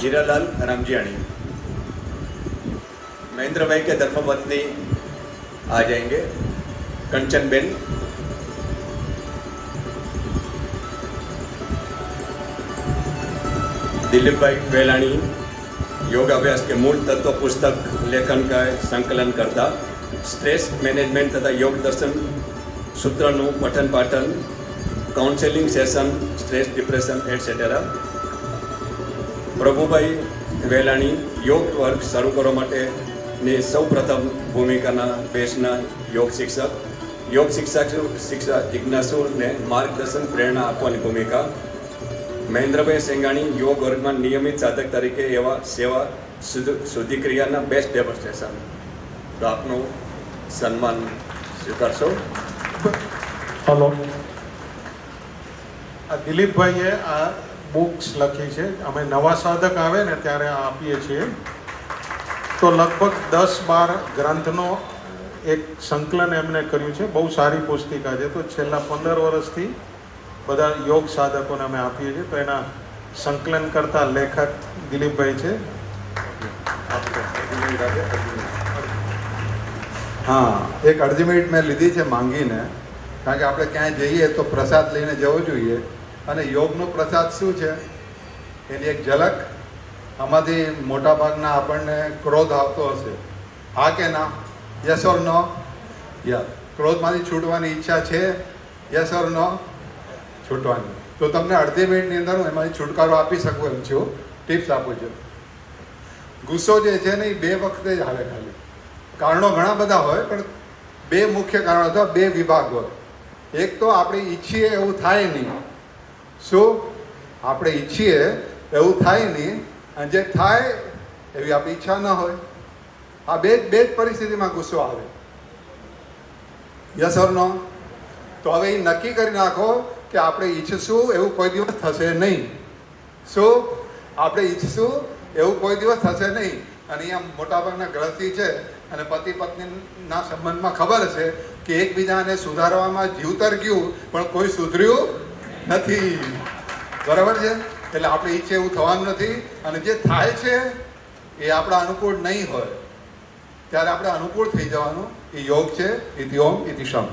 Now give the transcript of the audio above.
हीरालाल रामजियाणी। महेंद्र भाई के धर्मपत्नी आ जाएंगे, कंचनबेन। दिलीप भाई वेलाणी, योग अभ्यास के मूल तत्व पुस्तक लेखन का संकलन करता, स्ट्रेस मैनेजमेंट तथा योग दर्शन सूत्रનું પઠન પાઠન, counselling session, stress depression etcetera. Prabhubhai Velani યોગ વર્ગ શરૂ કરવા માટેની સૌ પ્રથમ ભૂમિકાના બેસના યોગ શિક્ષક જિજ્ઞાસુને માર્ગદર્શન પ્રેરણા આપવાની ભૂમિકા। મહેન્દ્રભાઈ સેંગાણી યોગ વર્ગમાં નિયમિત સાધક તરીકે એવા સેવા શુદ્ધિક્રિયાના બેસ્ટ ડેમોન્સ્ટ્રેશન। તો આપનું સન્માન સ્વીકારશો। હલો, આ દિલીપભાઈએ આ બુક્સ લખી છે, અમે નવા સાધક આવે ને ત્યારે આ આપીએ છીએ। તો લગભગ 10-12 ગ્રંથનો એક સંકલન એમને કર્યું છે, બહુ સારી પુસ્તિકા છે। તો છેલ્લા 15 વર્ષથી બધા યોગ સાધકોને અમે આપીએ છીએ। તો એના સંકલન કરતા લેખક દિલીપભાઈ છે। હા, એક અડધી મિનિટ મેં લીધી છે માંગીને, કારણ કે આપણે ક્યાંય જઈએ તો પ્રસાદ લઈને જવો જોઈએ, અને યોગનો પ્રસાદ શું છે એની એક ઝલક। આમાંથી મોટાભાગના આપણને ક્રોધ આવતો હશે, હા કે ના? Yes or no? યસ। ક્રોધમાંથી છૂટવાની ઈચ્છા છે? યસ ઓર નો? છૂટવાની। તો તમને અડધી મિનિટની અંદર હું એમાંથી છુટકારો આપી શકું એમ છું, ટિપ્સ આપું છું। ગુસ્સો જે છે ને એ 2 વખતે જ આવે ખાલી। કારણો ઘણા બધા હોય, પણ 2 મુખ્ય કારણો અથવા 2 વિભાગ હોય। એક તો આપણે ઈચ્છીએ એવું થાય નહીં। શું? આપણે ઈચ્છીએ એવું થાય નહીં, અને જે થાય એવી આપણી ઈચ્છા ન હોય। આ બે જ પરિસ્થિતિમાં ગુસ્સો આવે। યસ ઓર નો? તો હવે એ નક્કી કરી નાખો કે આપણે ઈચ્છશું એવું કોઈ દિવસ થશે નહીં। શું? આપણે ઈચ્છશું એવું કોઈ દિવસ થશે નહીં। અને અહીંયા મોટાભાગના ગ્રસ્તી છે અને પતિ પત્નીના સંબંધમાં ખબર છે કે એકબીજાને સુધારવામાં જીવતર ગયું, પણ કોઈ સુધર્યું નથી। બરાબર છે? એટલે આપણે ઈચ્છે એવું થવાનું નથી, અને જે થાય છે એ આપણા અનુકૂળ નહીં હોય ત્યારે આપણે અનુકૂળ થઈ જવાનું। એ યોગ છે। ઇતિ ઓમ ઇતિ શમ।